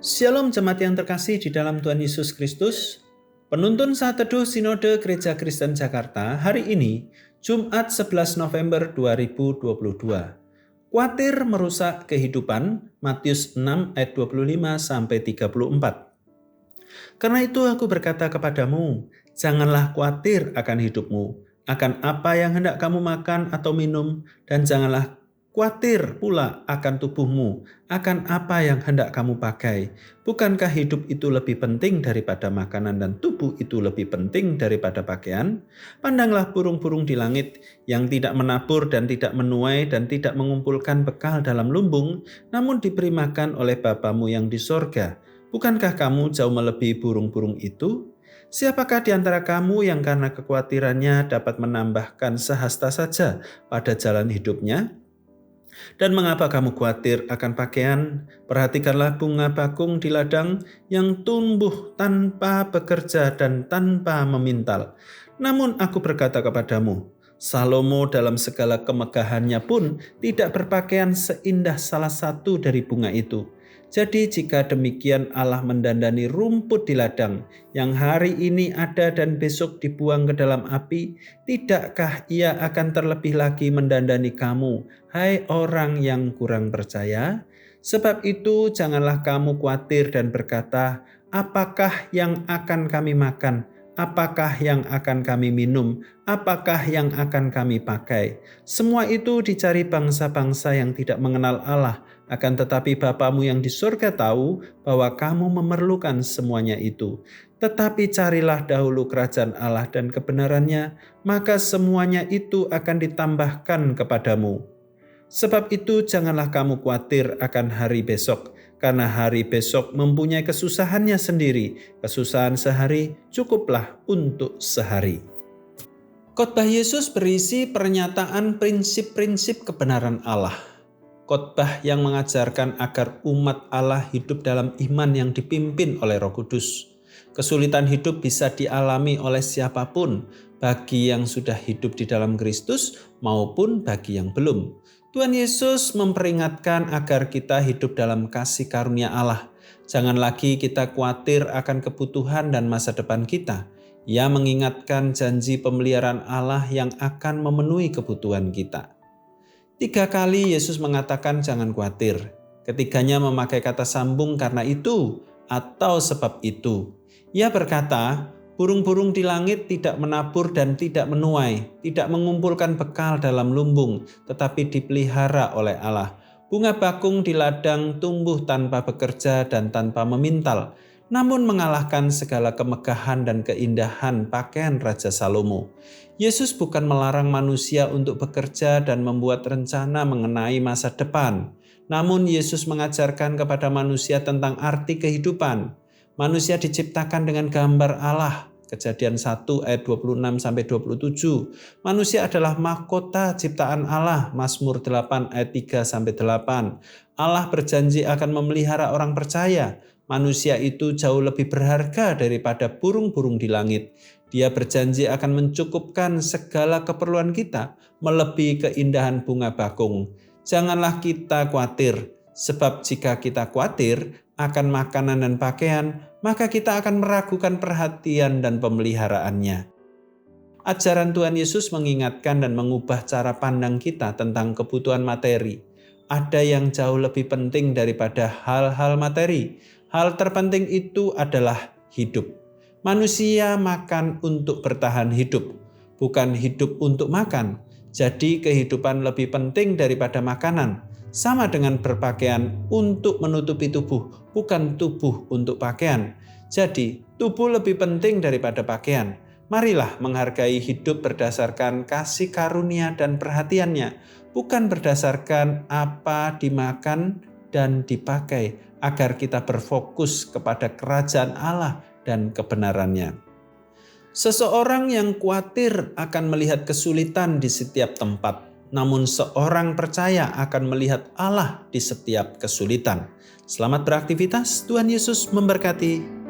Shalom jemaat yang terkasih di dalam Tuhan Yesus Kristus. Penuntun Saat Teduh Sinode Gereja Kristen Jakarta hari ini, Jumat 11 November 2022. Kuatir merusak kehidupan, Matius 6 ayat 25-34. Karena itu aku berkata kepadamu, janganlah khawatir akan hidupmu, akan apa yang hendak kamu makan atau minum, dan janganlah khawatir pula akan tubuhmu, akan apa yang hendak kamu pakai. Bukankah hidup itu lebih penting daripada makanan dan tubuh itu lebih penting daripada pakaian? Pandanglah burung-burung di langit yang tidak menabur dan tidak menuai dan tidak mengumpulkan bekal dalam lumbung, namun diberi makan oleh Bapamu yang di sorga. Bukankah kamu jauh melebihi burung-burung itu? Siapakah di antara kamu yang karena kekhawatirannya dapat menambahkan sehasta saja pada jalan hidupnya? Dan mengapa kamu khawatir akan pakaian? Perhatikanlah bunga bakung di ladang yang tumbuh tanpa bekerja dan tanpa memintal. Namun aku berkata kepadamu, Salomo dalam segala kemegahannya pun tidak berpakaian seindah salah satu dari bunga itu. Jadi jika demikian Allah mendandani rumput di ladang yang hari ini ada dan besok dibuang ke dalam api, tidakkah Ia akan terlebih lagi mendandani kamu, hai orang yang kurang percaya? Sebab itu janganlah kamu khawatir dan berkata, apakah yang akan kami makan? Apakah yang akan kami minum? Apakah yang akan kami pakai? Semua itu dicari bangsa-bangsa yang tidak mengenal Allah. Akan tetapi Bapamu yang di surga tahu bahwa kamu memerlukan semuanya itu. Tetapi carilah dahulu kerajaan Allah dan kebenarannya, maka semuanya itu akan ditambahkan kepadamu. Sebab itu janganlah kamu khawatir akan hari besok, karena hari besok mempunyai kesusahannya sendiri. Kesusahan sehari cukuplah untuk sehari. Khotbah Yesus berisi pernyataan prinsip-prinsip kebenaran Allah. Khotbah yang mengajarkan agar umat Allah hidup dalam iman yang dipimpin oleh Roh Kudus. Kesulitan hidup bisa dialami oleh siapapun, bagi yang sudah hidup di dalam Kristus maupun bagi yang belum. Tuhan Yesus memperingatkan agar kita hidup dalam kasih karunia Allah. Jangan lagi kita khawatir akan kebutuhan dan masa depan kita. Ia mengingatkan janji pemeliharaan Allah yang akan memenuhi kebutuhan kita. 3 kali Yesus mengatakan jangan khawatir. Ketiganya memakai kata sambung karena itu atau sebab itu. Ia berkata, burung-burung di langit tidak menabur dan tidak menuai, tidak mengumpulkan bekal dalam lumbung, tetapi dipelihara oleh Allah. Bunga bakung di ladang tumbuh tanpa bekerja dan tanpa memintal, namun mengalahkan segala kemegahan dan keindahan pakaian Raja Salomo. Yesus bukan melarang manusia untuk bekerja dan membuat rencana mengenai masa depan. Namun Yesus mengajarkan kepada manusia tentang arti kehidupan. Manusia diciptakan dengan gambar Allah. Kejadian 1 ayat 26-27. Manusia adalah mahkota ciptaan Allah. Mazmur 8 ayat 3-8. Allah berjanji akan memelihara orang percaya. Manusia itu jauh lebih berharga daripada burung-burung di langit. Dia berjanji akan mencukupkan segala keperluan kita, melebihi keindahan bunga bakung. Janganlah kita khawatir, sebab jika kita khawatir akan makanan dan pakaian, maka kita akan meragukan perhatian dan pemeliharaannya. Ajaran Tuhan Yesus mengingatkan dan mengubah cara pandang kita tentang kebutuhan materi. Ada yang jauh lebih penting daripada hal-hal materi. Hal terpenting itu adalah hidup. Manusia makan untuk bertahan hidup, bukan hidup untuk makan. Jadi kehidupan lebih penting daripada makanan. Sama dengan berpakaian untuk menutupi tubuh, bukan tubuh untuk pakaian. Jadi tubuh lebih penting daripada pakaian. Marilah menghargai hidup berdasarkan kasih karunia dan perhatiannya, bukan berdasarkan apa dimakan dan dipakai, agar kita berfokus kepada kerajaan Allah dan kebenarannya. Seseorang yang khawatir akan melihat kesulitan di setiap tempat, namun seorang percaya akan melihat Allah di setiap kesulitan. Selamat beraktivitas, Tuhan Yesus memberkati.